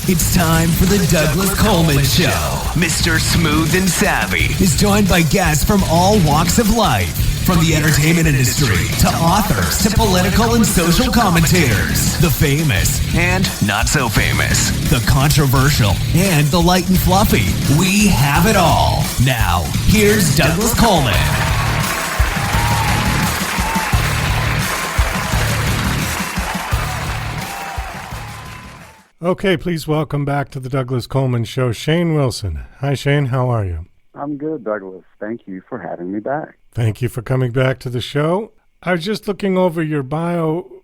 It's time for the Douglas Coleman Show. Mr. Smooth and Savvy is joined by guests from all walks of life, from the entertainment industry to authors to political and social commentators, the famous and not so famous, the controversial and the light and fluffy. We have it all. Now, here's Douglas Coleman. Okay, please welcome back to the Douglas Coleman Show, Shane Wilson. Hi, Shane. How are you? I'm good, Douglas. Thank you for having me back. Thank you for coming back to the show. I was just looking over your bio,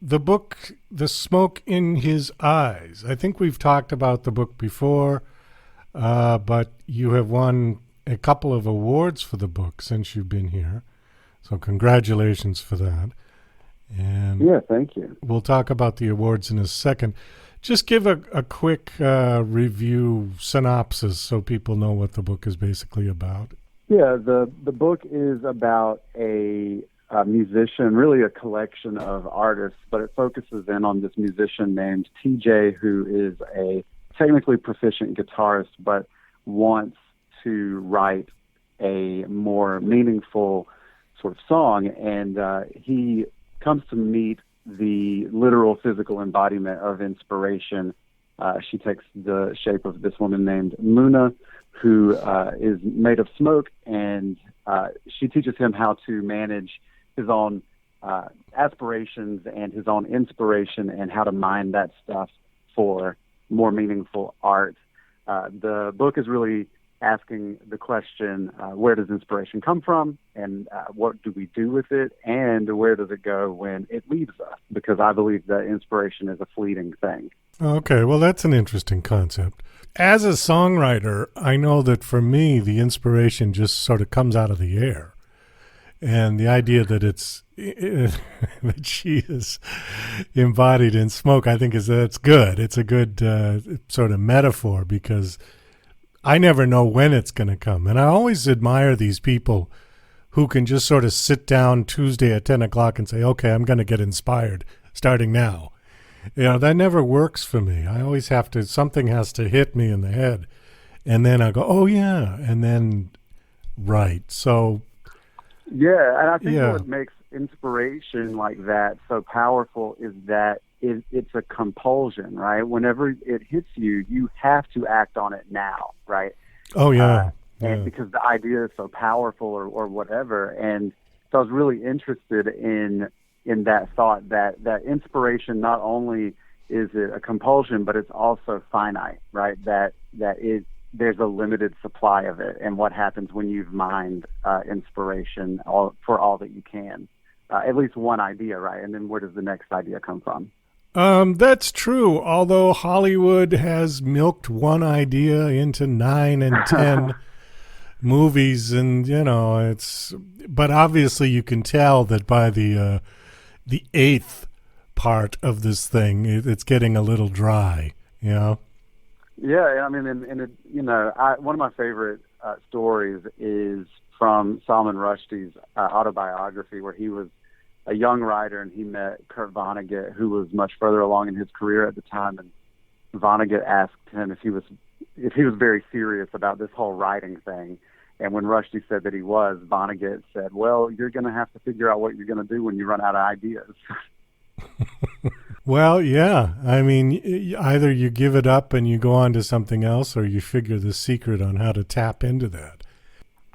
the book, The Smoke in His Eyes. I think we've talked about the book before, but you have won a couple of awards for the book since you've been here. So congratulations for that. And yeah, thank you. We'll talk about the awards in a second. Just give a quick review synopsis so people know what the book is basically about. Yeah, the book is about a musician, really a collection of artists, but it focuses in on this musician named TJ, who is a technically proficient guitarist, but wants to write a more meaningful sort of song, and he comes to meet the literal physical embodiment of inspiration. She takes the shape of this woman named Muna, who is made of smoke, and she teaches him how to manage his own aspirations and his own inspiration and how to mine that stuff for more meaningful art. The book is really asking the question, where does inspiration come from, and what do we do with it, and where does it go when it leaves us? Because I believe that inspiration is a fleeting thing. Okay, well, that's an interesting concept. As a songwriter, I know that for me, the inspiration just sort of comes out of the air. And the idea that that she is embodied in smoke, I think that's good. It's a good sort of metaphor, because I never know when it's going to come. And I always admire these people who can just sort of sit down Tuesday at 10 o'clock and say, okay, I'm going to get inspired starting now. You know, that never works for me. I always have to, something has to hit me in the head. And then I go, oh, yeah. And then, right. So. Yeah, and I think what makes inspiration like that so powerful is that it's a compulsion, right? Whenever it hits you, you have to act on it now, right? Oh, yeah. And because the idea is so powerful or whatever. And so I was really interested in that thought that inspiration, not only is it a compulsion, but it's also finite, right? There's a limited supply of it. And what happens when you've mined inspiration for all that you can? At least one idea, right? And then where does the next idea come from? That's true. Although Hollywood has milked one idea into 9 and 10 movies, and but obviously you can tell that by the 8th part of this thing, it's getting a little dry. Yeah, I mean, one of my favorite stories is from Salman Rushdie's autobiography, where he was a young writer, and he met Kurt Vonnegut, who was much further along in his career at the time. And Vonnegut asked him if he was very serious about this whole writing thing. And when Rushdie said that he was, Vonnegut said, well, you're going to have to figure out what you're going to do when you run out of ideas. Well, yeah. I mean, either you give it up and you go on to something else, or you figure the secret on how to tap into that.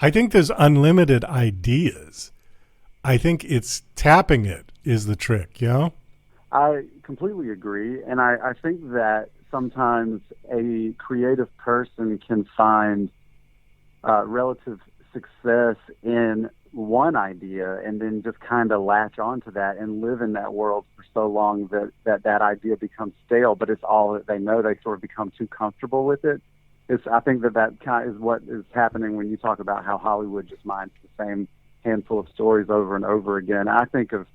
I think there's unlimited ideas. I think it's tapping it is the trick, I completely agree. And I think that sometimes a creative person can find relative success in one idea and then just kind of latch onto that and live in that world for so long that idea becomes stale, but it's all that they know. They sort of become too comfortable with it. I think that kind of is what is happening when you talk about how Hollywood just mines the same handful of stories over and over again. I think of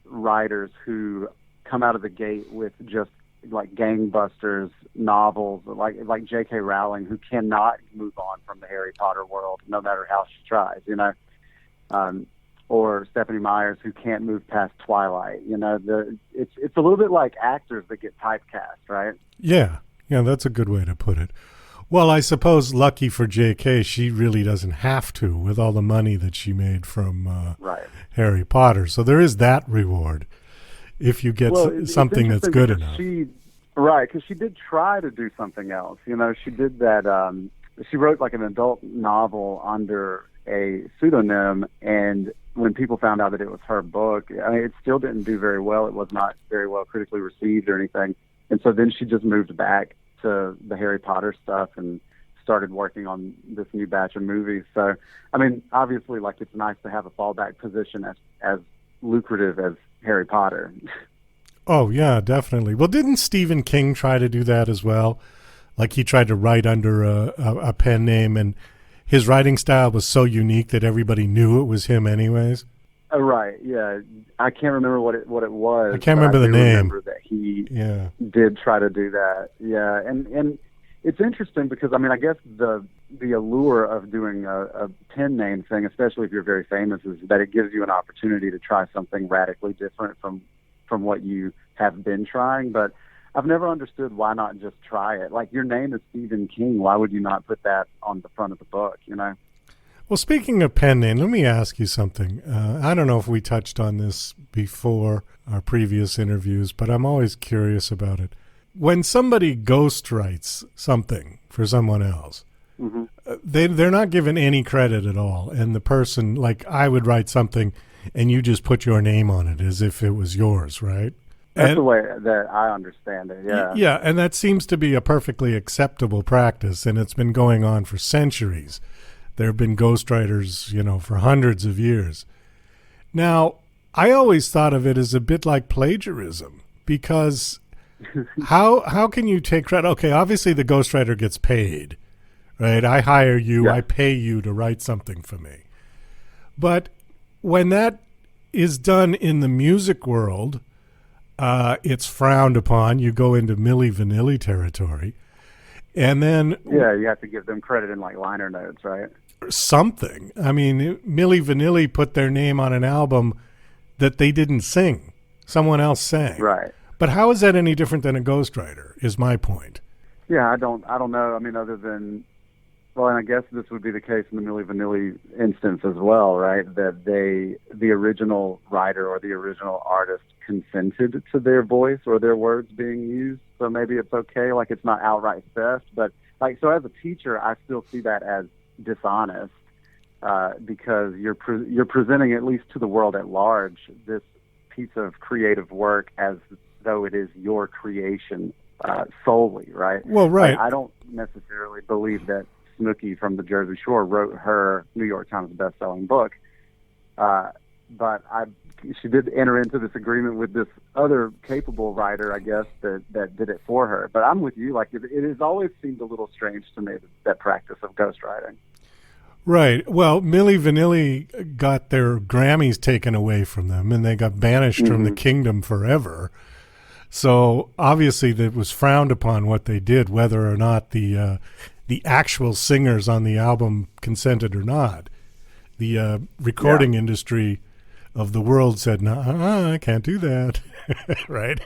writers who come out of the gate with just like gangbusters novels, like J.K. Rowling, who cannot move on from the Harry Potter world, no matter how she tries. or Stephanie Meyers, who can't move past Twilight. You know, it's a little bit like actors that get typecast, right? Yeah, that's a good way to put it. Well, I suppose lucky for J.K., she really doesn't have to with all the money that she made from Right. Harry Potter. So there is that reward if you get something that's good enough. Right, because she did try to do something else. You know, she did that. She wrote like an adult novel under a pseudonym, and when people found out that it was her book, I mean, it still didn't do very well. It was not very well critically received or anything. And so then she just moved back to the Harry Potter stuff and started working on this new batch of movies. So, I mean, obviously, like, it's nice to have a fallback position as lucrative as Harry Potter. Oh, yeah, definitely. Well, didn't Stephen King try to do that as well? Like, he tried to write under a pen name, and his writing style was so unique that everybody knew it was him anyways. Right, yeah. I can't remember what it was. I can't remember the name. I remember that he did try to do that. Yeah, and it's interesting because, I mean, I guess the allure of doing a pen name thing, especially if you're very famous, is that it gives you an opportunity to try something radically different from what you have been trying. But I've never understood why not just try it. Like, your name is Stephen King. Why would you not put that on the front of the book, you know? Well, speaking of pen name, let me ask you something. I don't know if we touched on this before our previous interviews, but I'm always curious about it. When somebody ghostwrites something for someone else, mm-hmm. they're not given any credit at all. And the person, like, I would write something and you just put your name on it as if it was yours, right? That's the way that I understand it, yeah. Yeah, and that seems to be a perfectly acceptable practice, and it's been going on for centuries. There have been ghostwriters, you know, for hundreds of years. Now, I always thought of it as a bit like plagiarism, because how can you take credit? Okay, obviously the ghostwriter gets paid, right? I hire you, I pay you to write something for me. But when that is done in the music world, it's frowned upon. You go into Milli Vanilli territory. And then... Yeah, you have to give them credit in, like, liner notes, right? Something. I mean, Milli Vanilli put their name on an album that they didn't sing. Someone else sang. Right. But how is that any different than a ghostwriter, is my point. Yeah, I don't know. I mean, other than... Well, and I guess this would be the case in the Milli Vanilli instance as well, right? That the original writer or the original artist consented to their voice or their words being used. So maybe it's okay, like it's not outright theft. But, like, so as a teacher, I still see that as dishonest because you're presenting, at least to the world at large, this piece of creative work as though it is your creation solely, right? Well, right. I don't necessarily believe that Snooki from the Jersey Shore wrote her New York Times best-selling book, but she did enter into this agreement with this other capable writer, I guess, that did it for her. But I'm with you. Like, it has always seemed a little strange to me, that practice of ghostwriting. Right. Well, Milli Vanilli got their Grammys taken away from them, and they got banished from the kingdom forever. So obviously that was frowned upon what they did, whether or not the actual singers on the album consented or not. The recording industry of the world said, no, I can't do that. Right?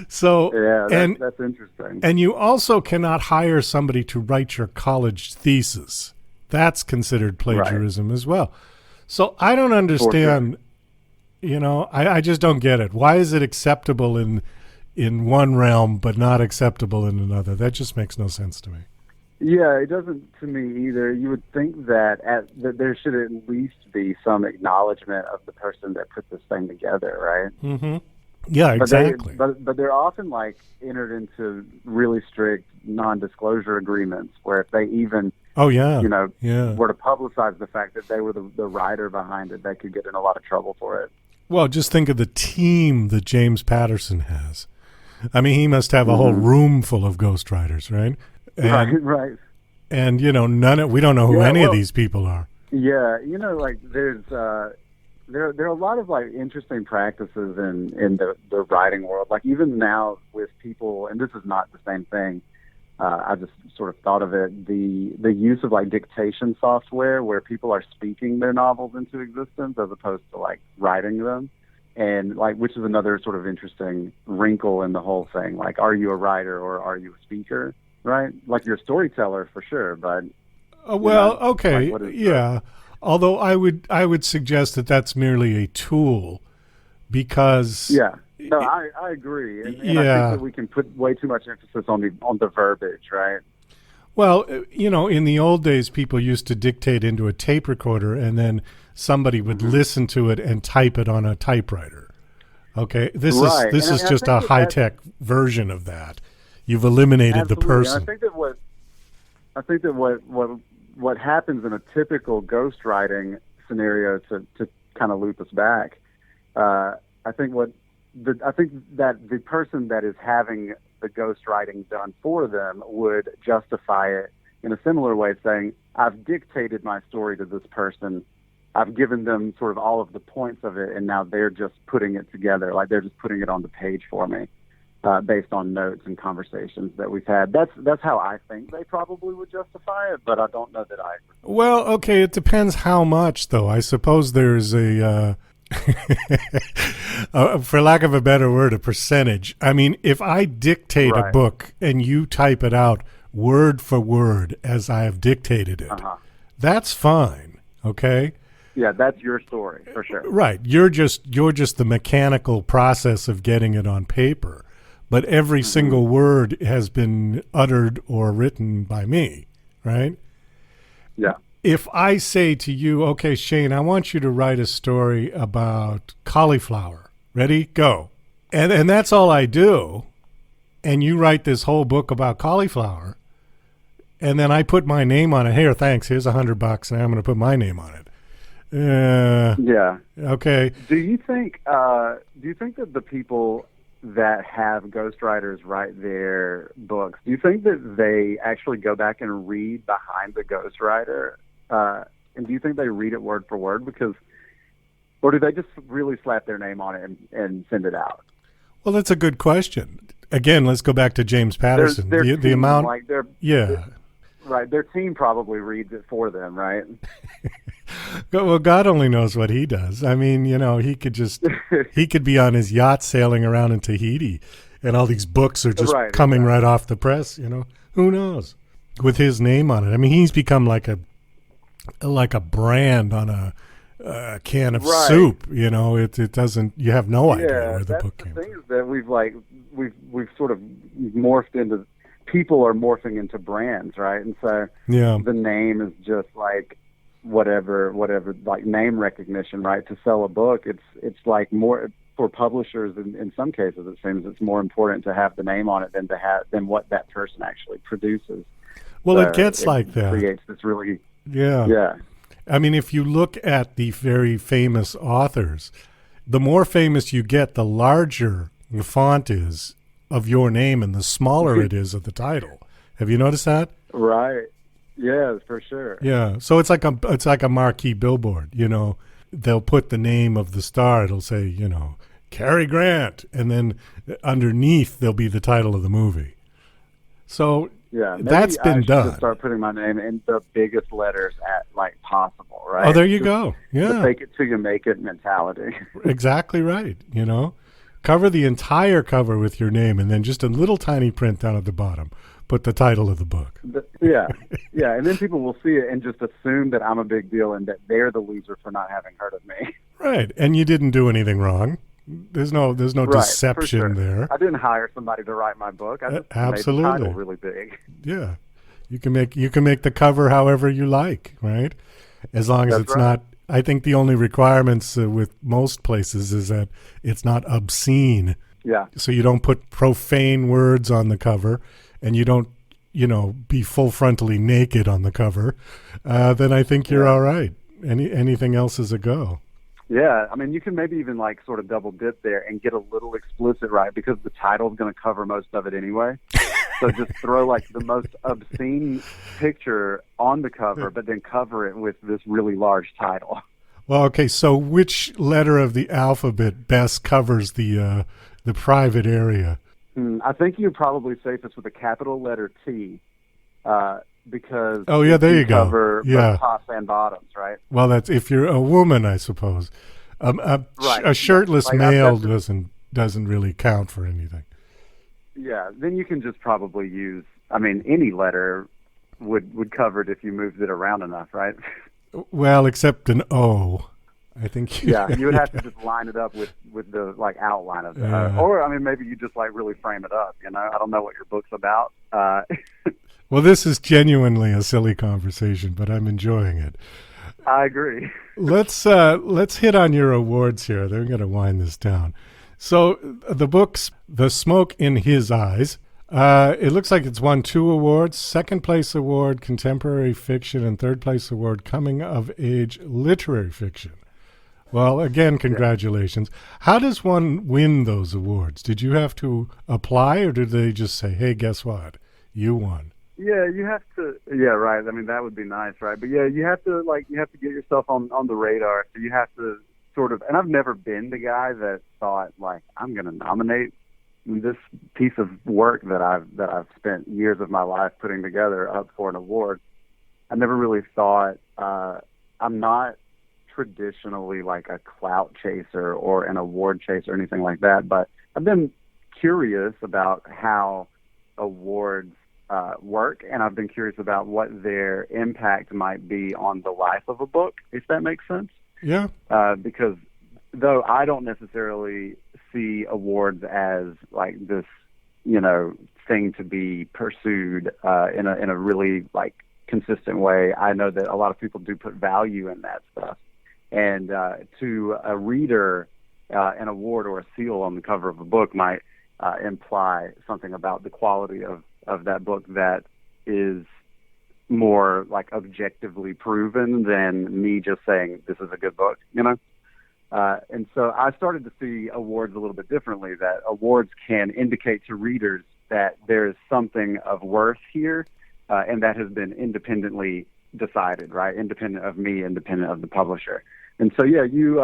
So, that's interesting. And you also cannot hire somebody to write your college thesis. That's considered plagiarism as well. So I don't understand, you know, I just don't get it. Why is it acceptable in one realm but not acceptable in another? That just makes no sense to me. Yeah, it doesn't to me either. You would think that that there should at least be some acknowledgement of the person that put this thing together, right? Mm-hmm. Yeah, exactly. But they're often, like, entered into really strict non-disclosure agreements where if they even, were to publicize the fact that they were the writer behind it, they could get in a lot of trouble for it. Well, just think of the team that James Patterson has. I mean, he must have a whole room full of ghostwriters, right? Right. And, you know, we don't know who any of these people are. Yeah, you know, like, there's there are a lot of, like, interesting practices in the writing world. Like, even now with people, and this is not the same thing, I just sort of thought of it, the use of like dictation software where people are speaking their novels into existence as opposed to like writing them. And like, which is another sort of interesting wrinkle in the whole thing. Like, are you a writer or are you a speaker? Right? Like, you're a storyteller for sure, but okay, like, yeah. Although I would suggest that that's merely a tool, because no, I agree, and I think that we can put way too much emphasis on the verbiage, right? Well, in the old days, people used to dictate into a tape recorder, and then somebody would listen to it and type it on a typewriter. Okay, this is just a high-tech version of that. You've eliminated the person. I think that what happens in a typical ghostwriting scenario, to kind of loop us back, I think that the person that is having the ghostwriting done for them would justify it in a similar way, saying, I've dictated my story to this person. I've given them sort of all of the points of it, and now they're just putting it together. Like, they're just putting it on the page for me, based on notes and conversations that we've had. That's how I think they probably would justify it, but I don't know that I agree. Well, okay, it depends how much, though. I suppose there's a, for lack of a better word, a percentage. I mean, if I dictate a book and you type it out word for word as I have dictated it, that's fine, okay? Yeah, that's your story for sure. Right. You're just the mechanical process of getting it on paper. But every single word has been uttered or written by me, right? Yeah. If I say to you, okay, Shane, I want you to write a story about cauliflower. Ready? Go. And that's all I do. And you write this whole book about cauliflower. And then I put my name on it. Here, thanks. Here's $100, and I'm going to put my name on it. Yeah. Okay. Do you think that the people that have ghostwriters write their books, do you think that they actually go back and read behind the ghostwriter? And do you think they read it word for word? Or do they just really slap their name on it and send it out? Well, that's a good question. Again, let's go back to James Patterson. The amount, like right, their team probably reads it for them, right? Well, God only knows what he does. I mean, he could be on his yacht sailing around in Tahiti, and all these books are just coming right off the press. Who knows? With his name on it. I mean, he's become like a brand on a can of soup. It doesn't. You have no idea where the book came from. The thing is that we've sort of morphed into. People are morphing into brands, right? And so the name is just like whatever, like name recognition, right? To sell a book, it's like more for publishers. In some cases, it seems it's more important to have the name on it than what that person actually produces. Well, it gets like that. Creates this really yeah. I mean, if you look at the very famous authors, the more famous you get, the larger the font is of your name and the smaller it is of the title. Have you noticed that? Right. Yeah, for sure. Yeah. So it's like a marquee billboard, They'll put the name of the star. It'll say, Cary Grant, and then underneath there'll be the title of the movie. So that's been done. Just start putting my name in the biggest letters possible, right? Oh, there you go. Yeah. The fake it till you make it mentality. Exactly right. Cover the entire cover with your name, and then just a little tiny print down at the bottom. Put the title of the book. Yeah, and then people will see it and just assume that I'm a big deal and that they're the loser for not having heard of me. Right, and you didn't do anything wrong. There's no deception there. I didn't hire somebody to write my book. I just made the title really big. Yeah, you can make the cover however you like, right? As long as it's not. I think the only requirements with most places is that it's not obscene. Yeah. So you don't put profane words on the cover, and you don't, be full frontally naked on the cover. Then I think you're all right. Anything else is a go. Yeah, I mean, you can maybe even sort of double dip there and get a little explicit, right? Because the title's going to cover most of it anyway. So just throw the most obscene picture on the cover, but then cover it with this really large title. Well, okay. So which letter of the alphabet best covers the private area? I think you're probably safest with a capital letter T, because Oh, yeah, there you go. cover both tops and bottoms, right? Well, that's if you're a woman, I suppose. Right. A shirtless male that's doesn't really count for anything. Yeah, then you can just probably use, any letter would cover it if you moved it around enough, right? Well, except an O. I think. You would have to just line it up with the outline of it, or maybe you just really frame it up. I don't know what your book's about. Well, this is genuinely a silly conversation, but I'm enjoying it. I agree. Let's hit on your awards here. They're going to wind this down. So the book's The Smoke in His Eyes. It looks like it's won 2 awards: second place award contemporary fiction, and third place award coming of age literary fiction. Well, again, congratulations. How does one win those awards? Did you have to apply, or did they just say, "Hey, guess what? You won"? Yeah, you have to. Yeah, right. That would be nice, right? But yeah, you have to get yourself on the radar. So you have to sort of. And I've never been the guy that thought I'm going to nominate this piece of work that I've spent years of my life putting together up for an award. I never really thought. I'm not traditionally a clout chaser or an award chaser or anything like that, but I've been curious about how awards work, and I've been curious about what their impact might be on the life of a book, if that makes sense. Yeah. Because though I don't necessarily see awards as this, thing to be pursued in a really consistent way, I know that a lot of people do put value in that stuff. And to a reader, an award or a seal on the cover of a book might imply something about the quality of that book that is more objectively proven than me just saying this is a good book, and so I started to see awards a little bit differently, that awards can indicate to readers that there is something of worth here, and that has been independently decided, right? Independent of me, independent of the publisher. And so, yeah, you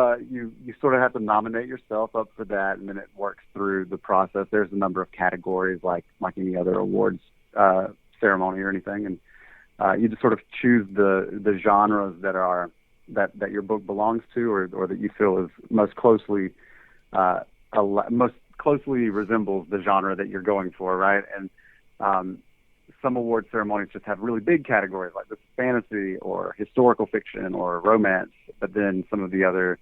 sort of have to nominate yourself up for that, and then it works through the process. There's a number of categories like any other awards ceremony or anything, and you just sort of choose the genres that your book belongs to, or that you feel is most closely resembles the genre that you're going for, right? And some award ceremonies just have really big categories like this is fantasy or historical fiction or romance, but then some of the other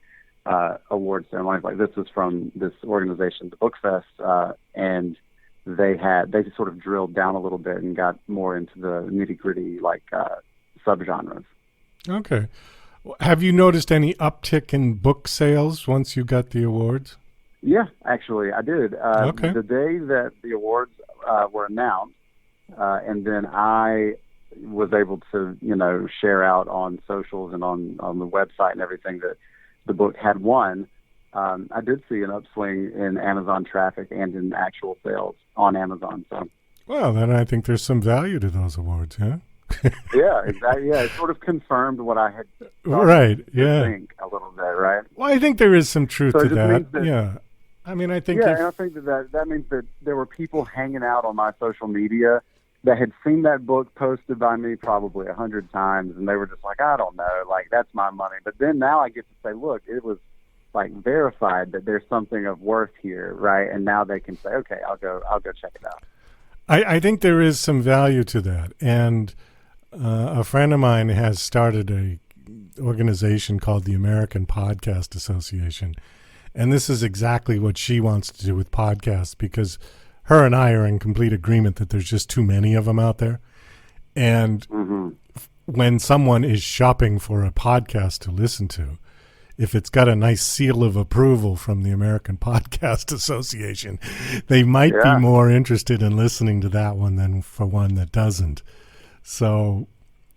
award ceremonies, like this was from this organization, the Book Fest, and they sort of drilled down a little bit and got more into the nitty-gritty subgenres. Okay. Have you noticed any uptick in book sales once you got the awards? Yeah, actually, I did. Okay. The day that the awards were announced, and then I was able to, share out on socials and on the website and everything that the book had won. I did see an upswing in Amazon traffic and in actual sales on Amazon. So, well, then I think there's some value to those awards, huh? Yeah, exactly. Yeah, it sort of confirmed what I had think a little bit, right? Well, I think there is some truth to that. Yeah. I think and I think that means that there were people hanging out on my social media that had seen that book posted by me probably 100 times, and they were just I don't know, that's my money. But then now I get to say, look, it was verified that there's something of worth here, right? And now they can say, okay, I'll go check it out. I think there is some value to that, and a friend of mine has started a organization called the American Podcast Association, and this is exactly what she wants to do with podcasts, because her and I are in complete agreement that there's just too many of them out there. And when someone is shopping for a podcast to listen to, if it's got a nice seal of approval from the American Podcast Association, they might be more interested in listening to that one than for one that doesn't. So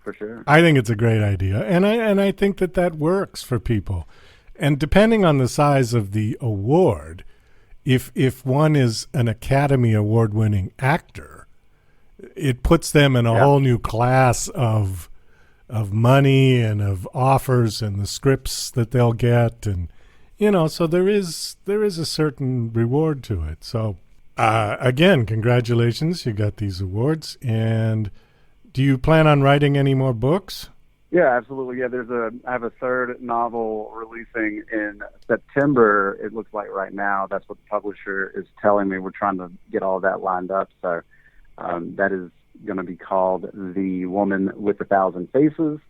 for sure, I think it's a great idea. And I think that works for people. And depending on the size of the award, if one is an Academy Award-winning actor, it puts them in a whole new class of money and of offers and the scripts that they'll get, and so there is a certain reward to it. So Again, congratulations. You got these awards. And do you plan on writing any more books? Yeah, absolutely. Yeah, I have a third novel releasing in September. It looks like right now. That's what the publisher is telling me. We're trying to get all of that lined up. So that is going to be called The Woman with a Thousand Faces.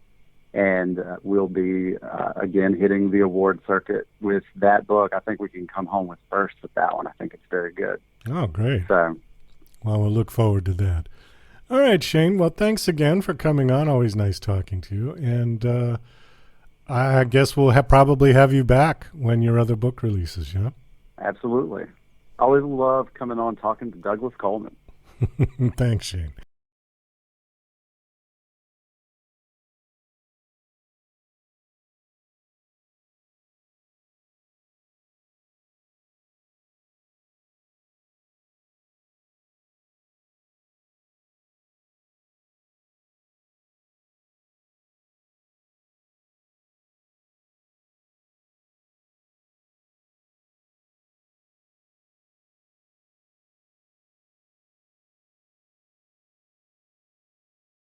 And we'll be, again, hitting the award circuit with that book. I think we can come home with first with that one. I think it's very good. Oh, great. So, well, we'll look forward to that. All right, Shane. Well, thanks again for coming on. Always nice talking to you. And I guess we'll probably have you back when your other book releases, yeah? Absolutely. Always love coming on talking to Douglas Coleman. Thanks, Shane.